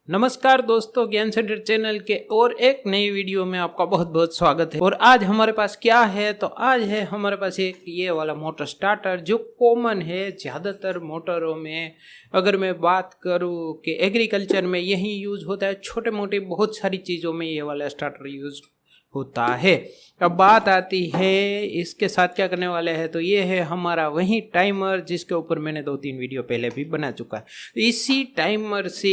नमस्कार दोस्तों, ज्ञान सेंटर चैनल के और एक नई वीडियो में आपका बहुत बहुत स्वागत है। और आज हमारे पास क्या है, तो आज है हमारे पास एक ये वाला मोटर स्टार्टर जो कॉमन है ज़्यादातर मोटरों में। अगर मैं बात करूँ कि एग्रीकल्चर में यही यूज़ होता है, छोटे मोटे बहुत सारी चीज़ों में ये वाला स्टार्टर यूज़ होता है। अब बात आती है इसके साथ क्या करने वाले हैं, तो ये है हमारा वही टाइमर जिसके ऊपर मैंने 2-3 वीडियो पहले भी बना चुका है। इसी टाइमर से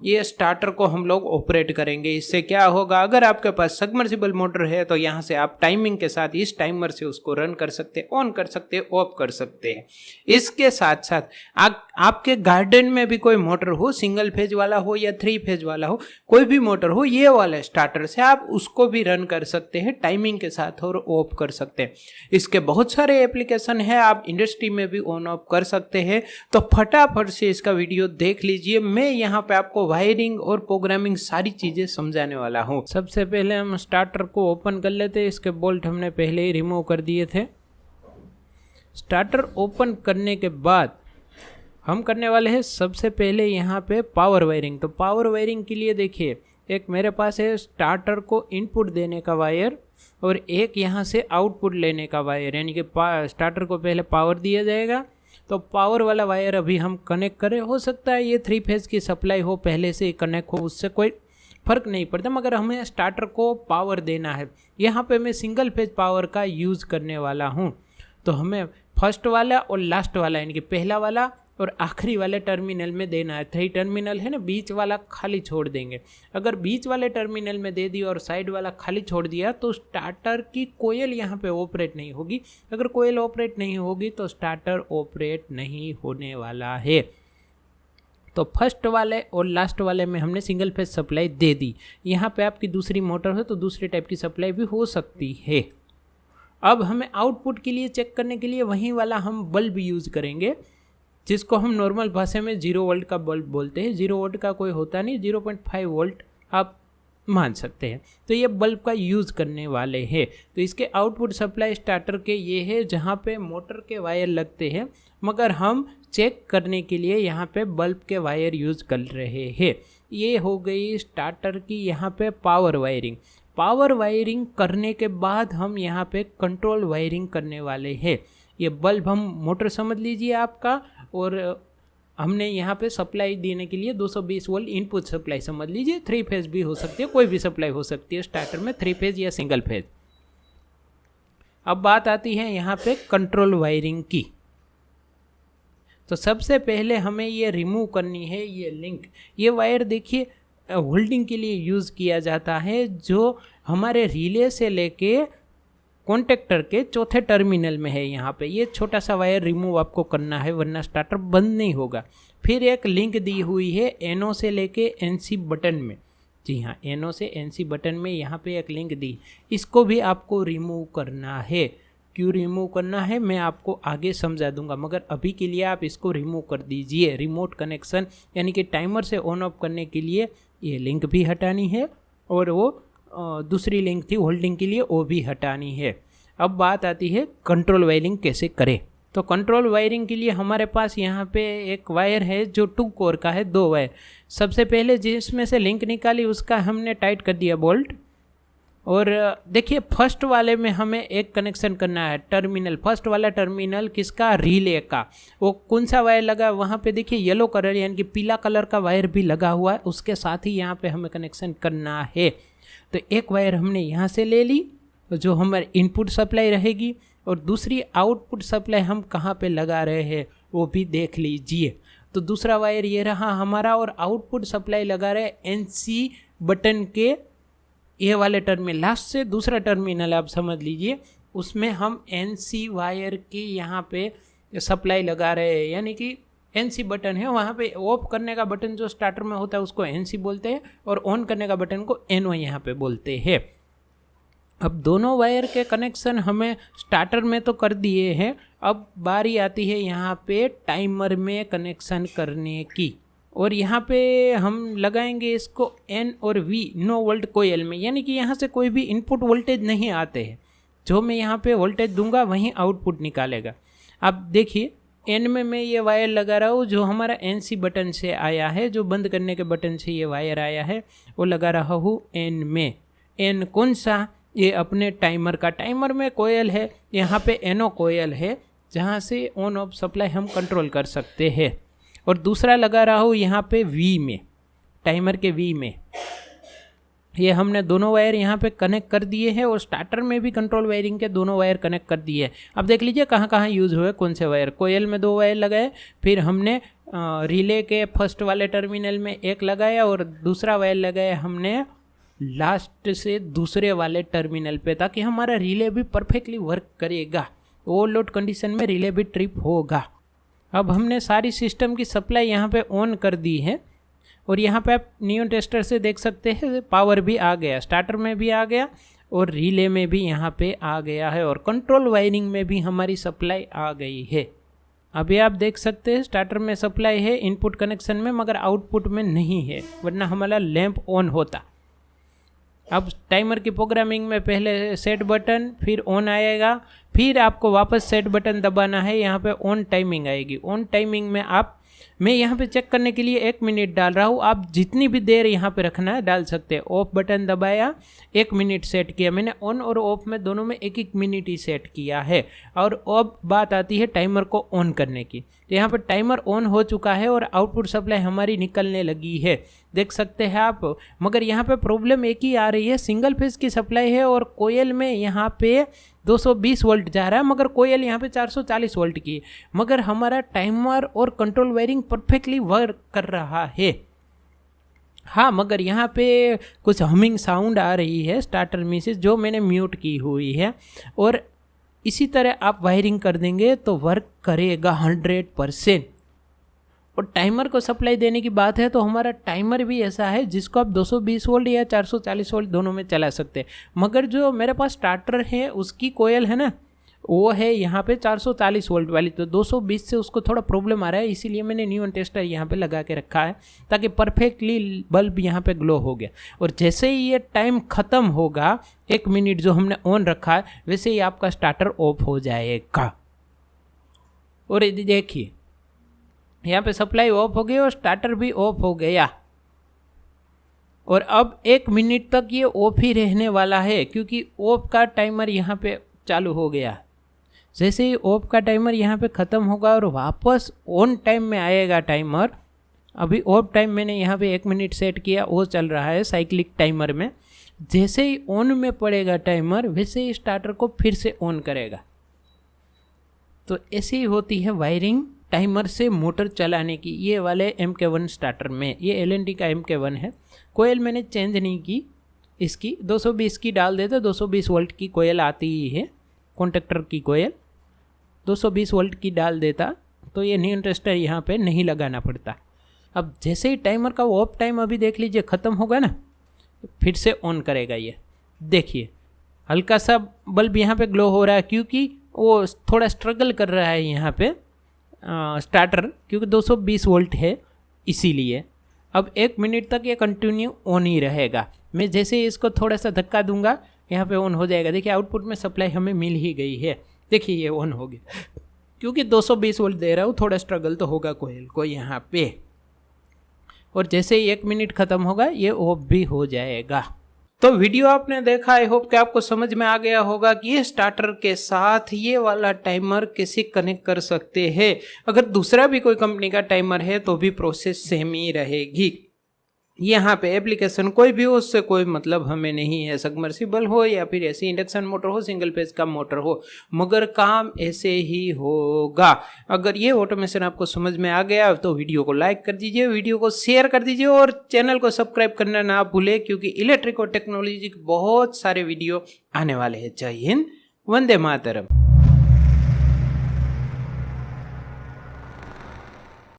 ये स्टार्टर को हम लोग ऑपरेट करेंगे। इससे क्या होगा, अगर आपके पास सबमर्सिबल मोटर है तो यहाँ से आप टाइमिंग के साथ इस टाइमर से उसको रन कर सकते हैं, ऑन कर सकते हैं, ऑफ कर सकते हैं। इसके साथ साथ आपके गार्डन में भी कोई मोटर हो, सिंगल फेज वाला हो या 3 फेज वाला हो, कोई भी मोटर हो, ये वाले स्टार्टर से आप उसको भी रन कर सकते हैं टाइमिंग के साथ और ऑफ कर सकते हैं। इसके बहुत सारे एप्लीकेशन है, आप इंडस्ट्री में भी ऑन ऑफ कर सकते हैं। तो फटाफट से इसका वीडियो देख लीजिए। मैं यहाँ पे आपको वायरिंग और प्रोग्रामिंग सारी चीजें समझाने वाला हूँ। सबसे पहले हम स्टार्टर को ओपन कर लेते हैं। इसके बोल्ट हमने पहले ही रिमूव कर दिए थे। स्टार्टर ओपन करने के बाद हम करने वाले हैं सबसे पहले यहाँ पे पावर वायरिंग। तो पावर वायरिंग के लिए देखिए, एक मेरे पास है स्टार्टर को इनपुट देने का वायर और एक यहाँ से आउटपुट लेने का वायर, यानी कि स्टार्टर को पहले पावर दिया जाएगा। तो पावर वाला वायर अभी हम कनेक्ट करें। हो सकता है ये 3 फेज की सप्लाई हो, पहले से ही कनेक्ट हो, उससे कोई फ़र्क नहीं पड़ता, मगर हमें स्टार्टर को पावर देना है। यहाँ पे मैं सिंगल फेज पावर का यूज़ करने वाला हूँ। तो हमें फर्स्ट वाला और लास्ट वाला, यानी कि पहला वाला और आखिरी वाले टर्मिनल में देना है। 3 टर्मिनल है ना, बीच वाला खाली छोड़ देंगे। अगर बीच वाले टर्मिनल में दे दिया और साइड वाला खाली छोड़ दिया तो स्टार्टर की कोयल यहाँ पे ऑपरेट नहीं होगी। अगर कोयल ऑपरेट नहीं होगी तो स्टार्टर ऑपरेट नहीं होने वाला है। तो फर्स्ट वाले और लास्ट वाले में हमने सिंगल फेज सप्लाई दे दी। यहाँ पे आपकी दूसरी मोटर है तो दूसरे टाइप की सप्लाई भी हो सकती है। अब हमें आउटपुट के लिए चेक करने के लिए वही वाला हम बल्ब यूज़ करेंगे, जिसको हम नॉर्मल भाषा में 0 वोल्ट का बल्ब बोलते हैं। 0 वोल्ट का कोई होता नहीं, 0.5 वोल्ट आप मान सकते हैं। तो ये बल्ब का यूज़ करने वाले हैं। तो इसके आउटपुट सप्लाई स्टार्टर के ये है जहाँ पे मोटर के वायर लगते हैं, मगर हम चेक करने के लिए यहाँ पे बल्ब के वायर यूज़ कर रहे हैं। ये हो गई स्टार्टर की यहाँ पे पावर वायरिंग। पावर वायरिंग करने के बाद हम यहाँ पे कंट्रोल वायरिंग करने वाले हैं। ये बल्ब हम मोटर समझ लीजिए आपका, और हमने यहाँ पे सप्लाई देने के लिए 220 वोल्ट इनपुट सप्लाई समझ लीजिए। 3 फेज भी हो सकती है, कोई भी सप्लाई हो सकती है स्टार्टर में, 3 फेज या सिंगल फेज। अब बात आती है यहाँ पे कंट्रोल वायरिंग की। तो सबसे पहले हमें ये रिमूव करनी है ये लिंक। ये वायर देखिए होल्डिंग के लिए यूज़ किया जाता है, जो हमारे रिले से लेके कॉन्टेक्टर के चौथे टर्मिनल में है। यहाँ पे ये छोटा सा वायर रिमूव आपको करना है, वरना स्टार्टर बंद नहीं होगा। फिर एक लिंक दी हुई है NO से लेके NC बटन में। जी हाँ, NO से NC बटन में यहाँ पे एक लिंक दी, इसको भी आपको रिमूव करना है। क्यों रिमूव करना है मैं आपको आगे समझा दूंगा, मगर अभी के लिए आप इसको रिमूव कर दीजिए। रिमोट कनेक्शन यानी कि टाइमर से ऑन ऑफ करने के लिए ये लिंक भी हटानी है, और वो दूसरी लिंक थी होल्डिंग के लिए, वो भी हटानी है। अब बात आती है कंट्रोल वायरिंग कैसे करें। तो कंट्रोल वायरिंग के लिए हमारे पास यहाँ पे एक वायर है जो 2 कोर का है, 2 वायर। सबसे पहले जिसमें से लिंक निकाली उसका हमने टाइट कर दिया बोल्ट। और देखिए फर्स्ट वाले में हमें एक कनेक्शन करना है टर्मिनल। फर्स्ट वाला टर्मिनल किसका, रिले का। वो कौन सा वायर लगा, वहाँ पे देखिए येलो कलर यानी कि पीला कलर का वायर भी लगा हुआ है, उसके साथ ही यहाँ पे हमें कनेक्शन करना है। तो एक वायर हमने यहाँ से ले ली जो हमारी इनपुट सप्लाई रहेगी, और दूसरी आउटपुट सप्लाई हम कहाँ पे लगा रहे हैं वो भी देख लीजिए। तो दूसरा वायर ये रहा हमारा, और आउटपुट सप्लाई लगा रहे NC बटन के ये वाले टर्मिनल। लास्ट से दूसरा टर्मिनल आप समझ लीजिए, उसमें हम NC वायर की यहाँ पे सप्लाई लगा रहे हैं, यानी कि NC बटन है, वहाँ पे ऑफ करने का बटन जो स्टार्टर में होता है उसको NC बोलते हैं, और ऑन करने का बटन को NO यहाँ पे बोलते हैं। अब दोनों वायर के कनेक्शन हमें स्टार्टर में तो कर दिए हैं। अब बारी आती है यहाँ पे टाइमर में कनेक्शन करने की, और यहाँ पे हम लगाएंगे इसको N और V 9 वोल्ट कोयल में, यानी कि यहाँ से कोई भी इनपुट वोल्टेज नहीं आते हैं। जो मैं यहाँ पे वोल्टेज दूंगा वहीं आउटपुट निकालेगा। अब देखिए एन में मैं ये वायर लगा रहा हूँ, जो हमारा NC बटन से आया है, जो बंद करने के बटन से ये वायर आया है वो लगा रहा हूँ एन में। एन कौन सा? ये अपने टाइमर का। टाइमर में कोयल है, यहाँ पे NO कोयल है जहाँ से ऑन ऑफ सप्लाई हम कंट्रोल कर सकते हैं। और दूसरा लगा रहा हूँ यहाँ पे V में, टाइमर के V में। ये हमने दोनों वायर यहाँ पे कनेक्ट कर दिए हैं और स्टार्टर में भी कंट्रोल वायरिंग के दोनों वायर कनेक्ट कर दिए हैं। अब देख लीजिए कहाँ कहाँ यूज़ हुए कौन से वायर। कोयल में 2 वायर लगाए, फिर हमने रिले के फर्स्ट वाले टर्मिनल में एक लगाया और दूसरा वायर लगाया हमने लास्ट से दूसरे वाले टर्मिनल पे, ताकि हमारा रिले भी परफेक्टली वर्क करेगा। ओवरलोड कंडीशन में रिले भी ट्रिप होगा। अब हमने सारी सिस्टम की सप्लाई यहाँ पे ऑन कर दी है और यहाँ पे आप नियॉन टेस्टर से देख सकते हैं पावर भी आ गया, स्टार्टर में भी आ गया और रिले में भी यहाँ पे आ गया है और कंट्रोल वायरिंग में भी हमारी सप्लाई आ गई है। अभी आप देख सकते हैं स्टार्टर में सप्लाई है इनपुट कनेक्शन में, मगर आउटपुट में नहीं है, वरना हमारा लैंप ऑन होता। अब टाइमर की प्रोग्रामिंग में पहले सेट बटन, फिर ऑन आएगा, फिर आपको वापस सेट बटन दबाना है, यहाँ पे ऑन टाइमिंग आएगी। ऑन टाइमिंग में मैं यहाँ पे चेक करने के लिए 1 मिनट डाल रहा हूँ, आप जितनी भी देर यहाँ पे रखना है डाल सकते हैं। ऑफ बटन दबाया, 1 मिनट सेट किया मैंने। ऑन और ऑफ में दोनों में 1-1 मिनट ही सेट किया है। और अब बात आती है टाइमर को ऑन करने की। तो यहाँ पर टाइमर ऑन हो चुका है और आउटपुट सप्लाई हमारी निकलने लगी है, देख सकते हैं आप। मगर यहाँ पे प्रॉब्लम एक ही आ रही है, सिंगल फेज की सप्लाई है और कोयल में यहाँ पे 220 वोल्ट जा रहा है, मगर कोयल यहाँ पे 440 वोल्ट की। मगर हमारा टाइमर और कंट्रोल वायरिंग परफेक्टली वर्क कर रहा है। हाँ, मगर यहाँ पे कुछ हमिंग साउंड आ रही है स्टार्टर में से, जो मैंने म्यूट की हुई है। और इसी तरह आप वायरिंग कर देंगे तो वर्क करेगा 100%। और टाइमर को सप्लाई देने की बात है तो हमारा टाइमर भी ऐसा है जिसको आप 220 वोल्ट या 440 वोल्ट दोनों में चला सकते हैं। मगर जो मेरे पास स्टार्टर है उसकी कोयल है ना, वो है यहाँ पे 440 वोल्ट वाली, तो 220 से उसको थोड़ा प्रॉब्लम आ रहा है। इसीलिए मैंने नियॉन टेस्टर यहाँ पे लगा के रखा है, ताकि परफेक्टली बल्ब यहाँ पे ग्लो हो गया। और जैसे ही ये टाइम ख़त्म होगा, 1 मिनट जो हमने ऑन रखा है, वैसे ही आपका स्टार्टर ऑफ हो जाएगा। और यदि देखिए यहाँ पे सप्लाई ऑफ हो गई और स्टार्टर भी ऑफ हो गया। और अब 1 मिनट तक ये ऑफ ही रहने वाला है, क्योंकि ऑफ का टाइमर यहाँ पे चालू हो गया। जैसे ही ऑफ का टाइमर यहाँ पे ख़त्म होगा और वापस ऑन टाइम में आएगा टाइमर। अभी ऑफ टाइम मैंने यहाँ पे 1 मिनट सेट किया, वो चल रहा है साइक्लिक टाइमर में। जैसे ही ऑन में पड़ेगा टाइमर, वैसे ही स्टार्टर को फिर से ऑन करेगा। तो ऐसी ही होती है वायरिंग टाइमर से मोटर चलाने की। ये वाले MK1 स्टार्टर में, ये LNT का MK1 है। कोयल मैंने चेंज नहीं की, इसकी 220 की डाल देते, 220 वोल्ट की कोयल आती ही है, कॉन्टेक्टर की कोयल 220 वोल्ट की डाल देता तो ये नियॉन टेस्टर यहाँ पे नहीं लगाना पड़ता। अब जैसे ही टाइमर का ऑफ टाइम अभी देख लीजिए ख़त्म होगा ना, फिर से ऑन करेगा। ये देखिए हल्का सा बल्ब यहाँ पे ग्लो हो रहा है, क्योंकि वो थोड़ा स्ट्रगल कर रहा है यहाँ पे स्टार्टर, क्योंकि 220 वोल्ट है इसीलिए। अब 1 मिनट तक ये कंटिन्यू ऑन ही रहेगा। मैं जैसे ही इसको थोड़ा सा धक्का दूंगा, यहाँ पे ऑन हो जाएगा। देखिए आउटपुट में सप्लाई हमें मिल ही गई है। देखिए ये ऑन हो गया, क्योंकि 220 वोल्ट दे रहा हूँ, थोड़ा स्ट्रगल तो होगा कोयल को यहाँ पे। और जैसे ही 1 मिनट ख़त्म होगा, ये ऑफ भी हो जाएगा। तो वीडियो आपने देखा, आई होप कि आपको समझ में आ गया होगा कि ये स्टार्टर के साथ ये वाला टाइमर कैसे कनेक्ट कर सकते हैं। अगर दूसरा भी कोई कंपनी का टाइमर है तो भी प्रोसेस सेम ही रहेगी। यहाँ पे एप्लीकेशन कोई भी हो, उससे कोई मतलब हमें नहीं है, सबमर्सिबल हो या फिर ऐसी इंडक्शन मोटर हो, सिंगल फेज का मोटर हो, मगर काम ऐसे ही होगा। अगर ये ऑटोमेशन आपको समझ में आ गया तो वीडियो को लाइक कर दीजिए, वीडियो को शेयर कर दीजिए और चैनल को सब्सक्राइब करना ना भूले, क्योंकि इलेक्ट्रिक और टेक्नोलॉजी के बहुत सारे वीडियो आने वाले हैं। जय हिंद, वंदे मातरम।